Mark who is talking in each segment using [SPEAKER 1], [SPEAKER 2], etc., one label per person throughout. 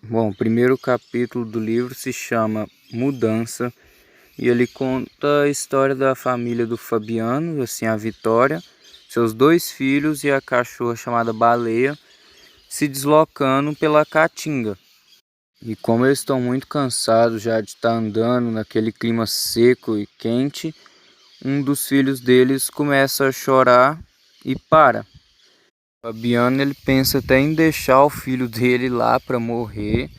[SPEAKER 1] Bom, o primeiro capítulo do livro se chama Mudança e ele conta a história da família do Fabiano, assim, a Vitória, seus 2 filhos e a cachorra chamada Baleia se deslocando pela Caatinga. E como eles estão muito cansados já de estar andando naquele clima seco e quente, um dos filhos deles começa a chorar e para. Fabiano ele pensa até em deixar o filho dele lá para morrer,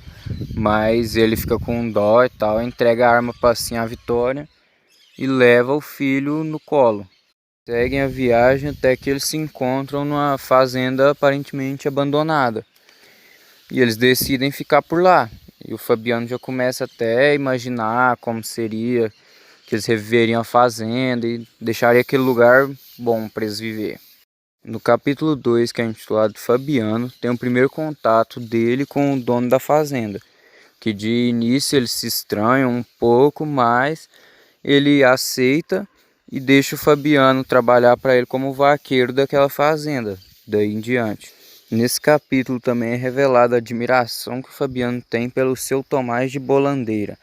[SPEAKER 1] mas ele fica com dó e tal, entrega a arma para assim a Vitória e leva o filho no colo. Seguem a viagem até que eles se encontram numa fazenda aparentemente abandonada. E eles decidem ficar por lá. E o Fabiano já começa até a imaginar como seria que eles reviveriam a fazenda e deixaria aquele lugar bom para eles viver. No capítulo 2, que é intitulado Fabiano, tem o primeiro contato dele com o dono da fazenda, que de início eles se estranham um pouco, mas ele aceita e deixa o Fabiano trabalhar para ele como vaqueiro daquela fazenda, daí em diante. Nesse capítulo também é revelada a admiração que o Fabiano tem pelo seu Tomás de Bolandeira,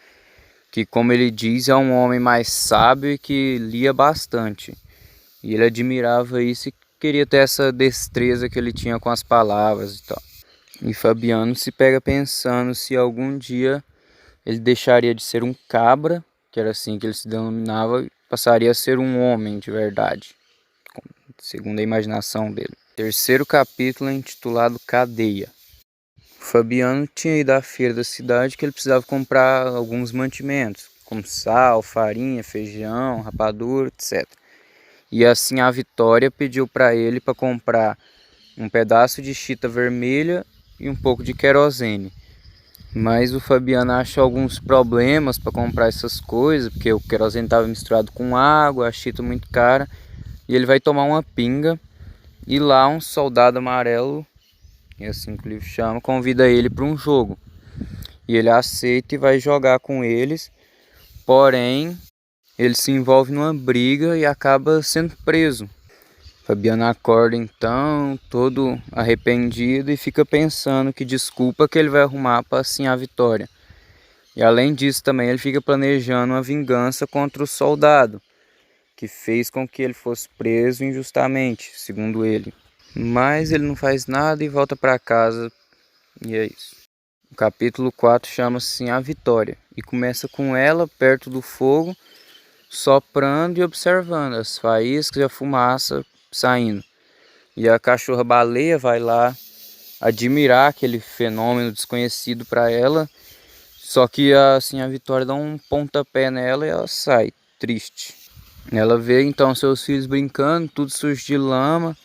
[SPEAKER 1] que, como ele diz, é um homem mais sábio e que lia bastante. E ele admirava isso e queria ter essa destreza que ele tinha com as palavras e tal. E Fabiano se pega pensando se algum dia ele deixaria de ser um cabra, que era assim que ele se denominava, e passaria a ser um homem de verdade, segundo a imaginação dele. Terceiro capítulo é intitulado Cadeia. O Fabiano tinha ido à feira da cidade que ele precisava comprar alguns mantimentos, como sal, farinha, feijão, rapadura, etc. E assim a Vitória pediu para ele para comprar um pedaço de chita vermelha e um pouco de querosene. Mas o Fabiano acha alguns problemas para comprar essas coisas, porque o querosene estava misturado com água, a chita muito cara, e ele vai tomar uma pinga e lá um soldado amarelo, é assim que o livro chama, convida ele para um jogo. E ele aceita e vai jogar com eles, porém ele se envolve numa briga e acaba sendo preso. Fabiano acorda então, todo arrependido, e fica pensando que desculpa que ele vai arrumar para assim a Vitória. E além disso também ele fica planejando uma vingança contra o soldado, que fez com que ele fosse preso injustamente, segundo ele. Mas ele não faz nada e volta para casa, e é isso. O capítulo 4 chama-se A Vitória, e começa com ela perto do fogo, soprando e observando as faíscas e a fumaça saindo. E a cachorra baleia vai lá admirar aquele fenômeno desconhecido para ela. Só que assim a Vitória dá um pontapé nela e ela sai triste. Ela vê então seus filhos brincando, tudo sujo de lama,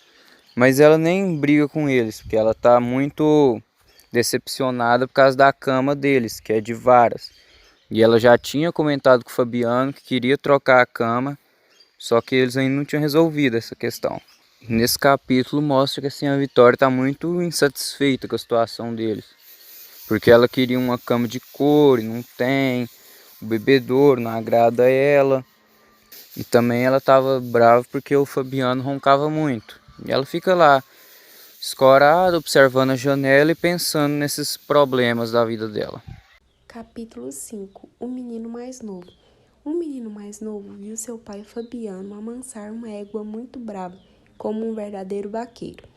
[SPEAKER 1] mas ela nem briga com eles, porque ela tá muito decepcionada por causa da cama deles, que é de varas. E ela já tinha comentado com o Fabiano que queria trocar a cama, só que eles ainda não tinham resolvido essa questão. Nesse capítulo mostra que assim, a Vitória está muito insatisfeita com a situação deles, porque ela queria uma cama de couro e não tem, o bebedouro não agrada ela, e também ela estava brava porque o Fabiano roncava muito. E ela fica lá, escorada, observando a janela e pensando nesses problemas da vida dela.
[SPEAKER 2] Capítulo 5. O menino mais novo. Um menino mais novo viu seu pai Fabiano amansar uma égua muito brava, como um verdadeiro vaqueiro.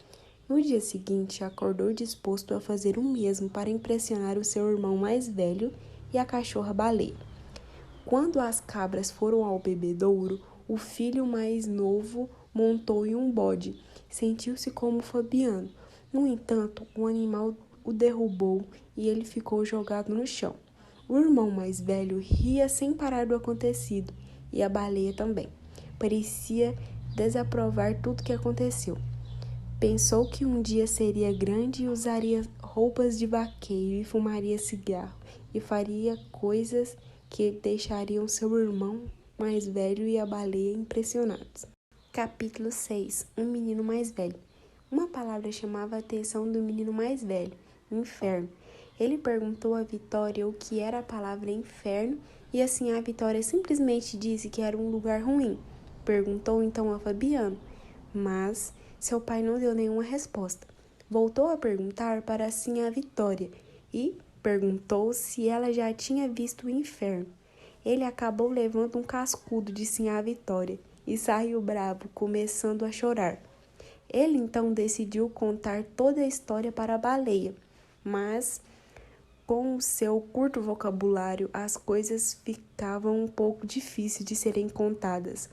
[SPEAKER 2] No dia seguinte, acordou disposto a fazer o mesmo para impressionar o seu irmão mais velho e a cachorra baleia. Quando as cabras foram ao bebedouro, o filho mais novo montou em um bode. Sentiu-se como Fabiano. No entanto, o animal o derrubou e ele ficou jogado no chão. O irmão mais velho ria sem parar do acontecido, e a baleia também. Parecia desaprovar tudo o que aconteceu. Pensou que um dia seria grande e usaria roupas de vaqueiro e fumaria cigarro e faria coisas que deixariam seu irmão mais velho e a baleia impressionados. Capítulo 6. Um menino mais velho. Uma palavra chamava a atenção do menino mais velho: inferno. Ele perguntou a Vitória o que era a palavra inferno e assim a Vitória simplesmente disse que era um lugar ruim. Perguntou então a Fabiano, mas seu pai não deu nenhuma resposta. Voltou a perguntar para assim a Vitória e perguntou se ela já tinha visto o inferno. Ele acabou levando um cascudo de Sinhá Vitória e saiu bravo, começando a chorar. Ele então decidiu contar toda a história para a baleia, mas com o seu curto vocabulário as coisas ficavam um pouco difíceis de serem contadas.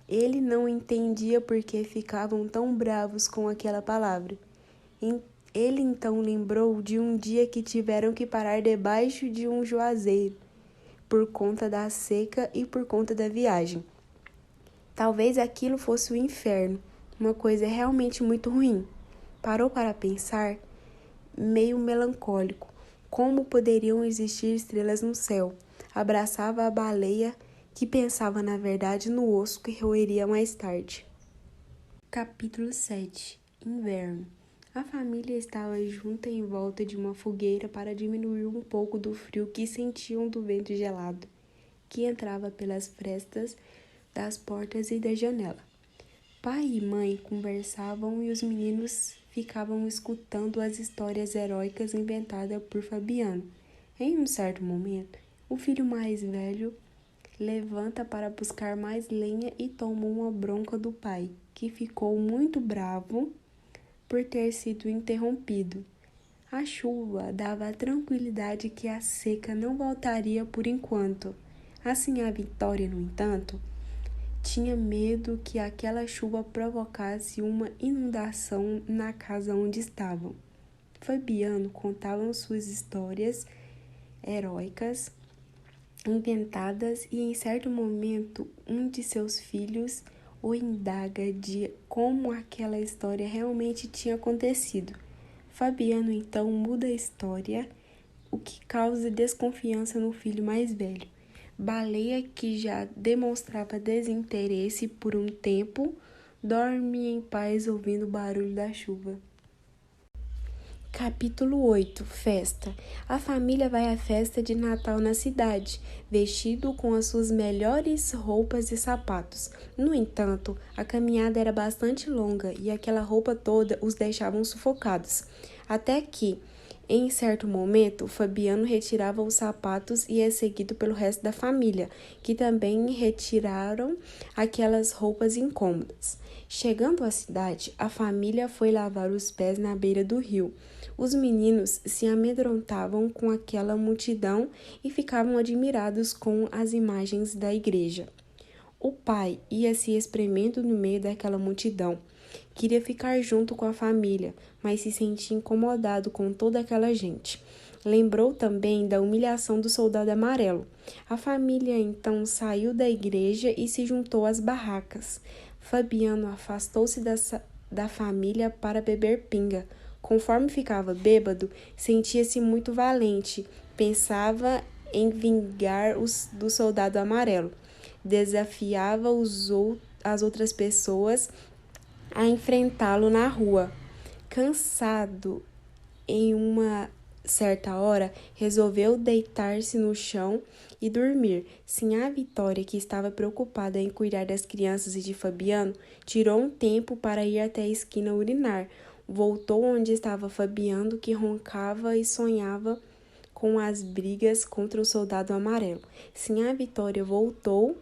[SPEAKER 2] Ele não entendia por que ficavam tão bravos com aquela palavra. Ele então lembrou de um dia que tiveram que parar debaixo de um juazeiro, por conta da seca e por conta da viagem. Talvez aquilo fosse o inferno, uma coisa realmente muito ruim. Parou para pensar, meio melancólico, como poderiam existir estrelas no céu. Abraçava a baleia, que pensava na verdade no osso que roeria mais tarde. Capítulo 7. Inverno. A família estava junta em volta de uma fogueira para diminuir um pouco do frio que sentiam do vento gelado, que entrava pelas frestas das portas e da janela. Pai e mãe conversavam e os meninos ficavam escutando as histórias heróicas inventadas por Fabiano. Em um certo momento, o filho mais velho levanta para buscar mais lenha e toma uma bronca do pai, que ficou muito bravo por ter sido interrompido. A chuva dava a tranquilidade que a seca não voltaria por enquanto. Assim, a Vitória, no entanto, tinha medo que aquela chuva provocasse uma inundação na casa onde estavam. Fabiano contava suas histórias heróicas inventadas e em certo momento um de seus filhos o indaga de como aquela história realmente tinha acontecido. Fabiano então muda a história, o que causa desconfiança no filho mais velho. Baleia, que já demonstrava desinteresse por um tempo, dorme em paz ouvindo o barulho da chuva. Capítulo 8. Festa. A família vai à festa de Natal na cidade, vestido com as suas melhores roupas e sapatos. No entanto, a caminhada era bastante longa e aquela roupa toda os deixava sufocados. Até que, em certo momento, Fabiano retirava os sapatos e é seguido pelo resto da família, que também retiraram aquelas roupas incômodas. Chegando à cidade, a família foi lavar os pés na beira do rio. Os meninos se amedrontavam com aquela multidão e ficavam admirados com as imagens da igreja. O pai ia se espremendo no meio daquela multidão. Queria ficar junto com a família, mas se sentia incomodado com toda aquela gente. Lembrou também da humilhação do soldado amarelo. A família então saiu da igreja e se juntou às barracas. Fabiano afastou-se da família para beber pinga. Conforme ficava bêbado, sentia-se muito valente. Pensava em vingar do soldado amarelo. Desafiava as outras pessoas a enfrentá-lo na rua. Cansado, em uma certa hora, resolveu deitar-se no chão e dormir. Sinhá Vitória, que estava preocupada em cuidar das crianças e de Fabiano, tirou um tempo para ir até a esquina urinar. Voltou onde estava Fabiano, que roncava e sonhava com as brigas contra o soldado amarelo. Sinhá Vitória voltou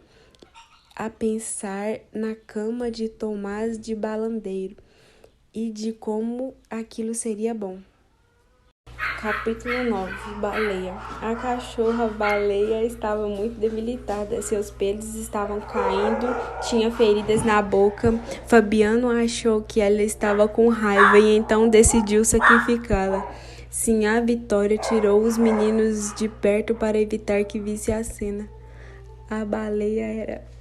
[SPEAKER 2] a pensar na cama de Tomás de Balandeiro e de como aquilo seria bom. Capítulo 9. Baleia. A cachorra-baleia estava muito debilitada, seus pelos estavam caindo, tinha feridas na boca. Fabiano achou que ela estava com raiva e então decidiu sacrificá-la. Sinhá Vitória tirou os meninos de perto para evitar que visse a cena. A baleia era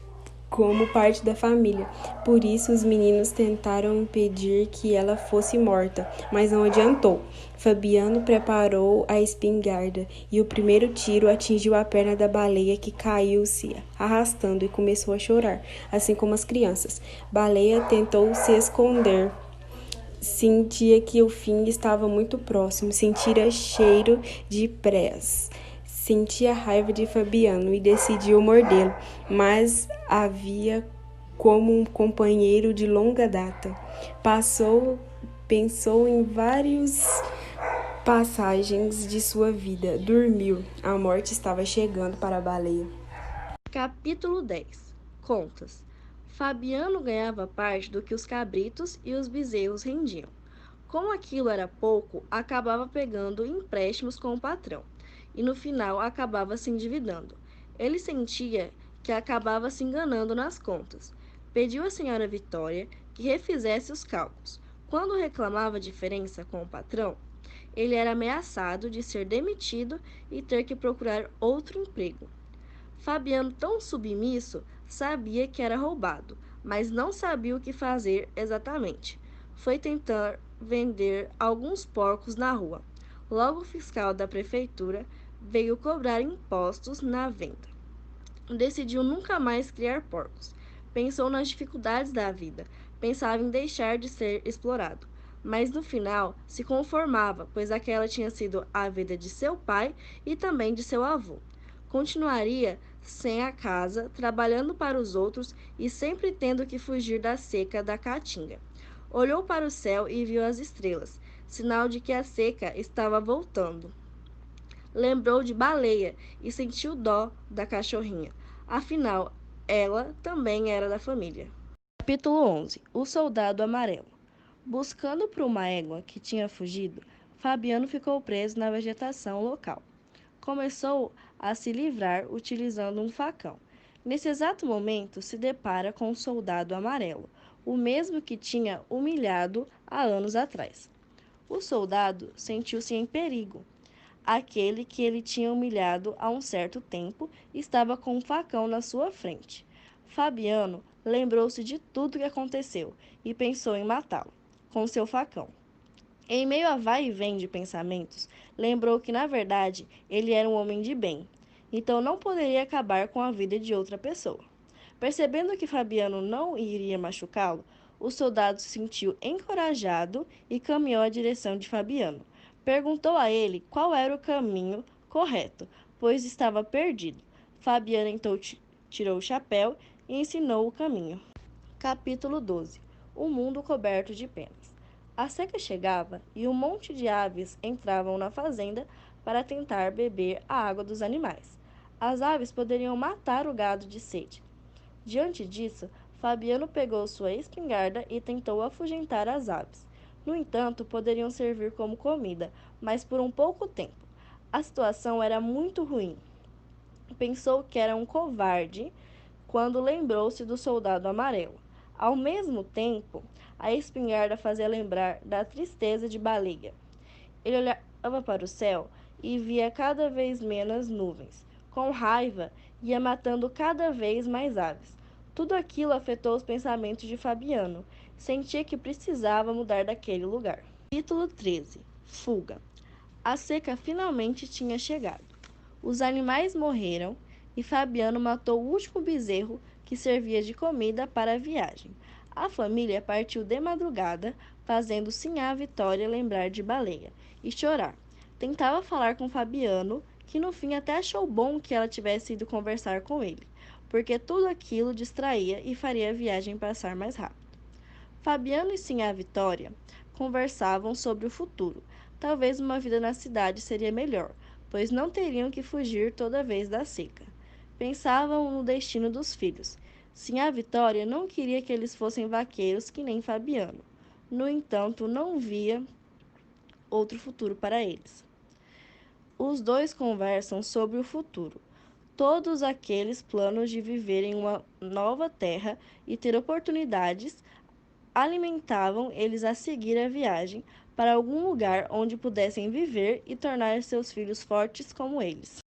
[SPEAKER 2] como parte da família. Por isso, os meninos tentaram impedir que ela fosse morta, mas não adiantou. Fabiano preparou a espingarda e o primeiro tiro atingiu a perna da baleia, que caiu se arrastando e começou a chorar, assim como as crianças. Baleia tentou se esconder. Sentia que o fim estava muito próximo, sentira cheiro de prés. Sentia raiva de Fabiano e decidiu mordê-lo, mas havia como um companheiro de longa data. Pensou em vários Passagens de sua vida. Dormiu. A morte estava chegando para a baleia.
[SPEAKER 3] Capítulo 10. Contas. Fabiano ganhava parte do que os cabritos e os bezerros rendiam. Como aquilo era pouco, acabava pegando empréstimos com o patrão e no final acabava se endividando. Ele sentia que acabava se enganando nas contas. Pediu à senhora Vitória que refizesse os cálculos. Quando reclamava diferença com o patrão, ele era ameaçado de ser demitido e ter que procurar outro emprego. Fabiano, tão submisso, sabia que era roubado, mas não sabia o que fazer exatamente. Foi tentar vender alguns porcos na rua. Logo, o fiscal da prefeitura veio cobrar impostos na venda. Decidiu nunca mais criar porcos. Pensou nas dificuldades da vida. Pensava em deixar de ser explorado. Mas no final se conformava, pois aquela tinha sido a vida de seu pai e também de seu avô. Continuaria sem a casa, trabalhando para os outros e sempre tendo que fugir da seca da caatinga. Olhou para o céu e viu as estrelas, sinal de que a seca estava voltando. Lembrou de Baleia e sentiu dó da cachorrinha. Afinal, ela também era da família. Capítulo 11. O Soldado Amarelo. Buscando por uma égua que tinha fugido, Fabiano ficou preso na vegetação local. Começou a se livrar utilizando um facão. Nesse exato momento, se depara com o soldado amarelo, o mesmo que tinha humilhado há anos atrás. O soldado sentiu-se em perigo. Aquele que ele tinha humilhado há um certo tempo estava com um facão na sua frente. Fabiano lembrou-se de tudo que aconteceu e pensou em matá-lo com seu facão. Em meio a vai e vem de pensamentos, lembrou que, na verdade, ele era um homem de bem, então não poderia acabar com a vida de outra pessoa. Percebendo que Fabiano não iria machucá-lo, o soldado se sentiu encorajado e caminhou à direção de Fabiano. Perguntou a ele qual era o caminho correto, pois estava perdido. Fabiano então tirou o chapéu e ensinou o caminho. Capítulo 12. O mundo coberto de penas. A seca chegava e um monte de aves entravam na fazenda para tentar beber a água dos animais. As aves poderiam matar o gado de sede. Diante disso, Fabiano pegou sua espingarda e tentou afugentar as aves. No entanto, poderiam servir como comida, mas por um pouco tempo. A situação era muito ruim. Pensou que era um covarde quando lembrou-se do soldado amarelo. Ao mesmo tempo, a espingarda fazia lembrar da tristeza de Baleia. Ele olhava para o céu e via cada vez menos nuvens. Com raiva, ia matando cada vez mais aves. Tudo aquilo afetou os pensamentos de Fabiano. Sentia que precisava mudar daquele lugar. Capítulo 13. Fuga. A seca finalmente tinha chegado. Os animais morreram e Fabiano matou o último bezerro que servia de comida para a viagem. A família partiu de madrugada, fazendo Sinhá Vitória lembrar de Baleia e chorar. Tentava falar com Fabiano, que no fim até achou bom que ela tivesse ido conversar com ele, porque tudo aquilo distraía e faria a viagem passar mais rápido. Fabiano e Sinhá Vitória conversavam sobre o futuro. Talvez uma vida na cidade seria melhor, pois não teriam que fugir toda vez da seca. Pensavam no destino dos filhos. Sinhá Vitória não queria que eles fossem vaqueiros que nem Fabiano. No entanto, não via outro futuro para eles. Os dois conversam sobre o futuro. Todos aqueles planos de viver em uma nova terra e ter oportunidades alimentavam eles a seguir a viagem para algum lugar onde pudessem viver e tornar seus filhos fortes como eles.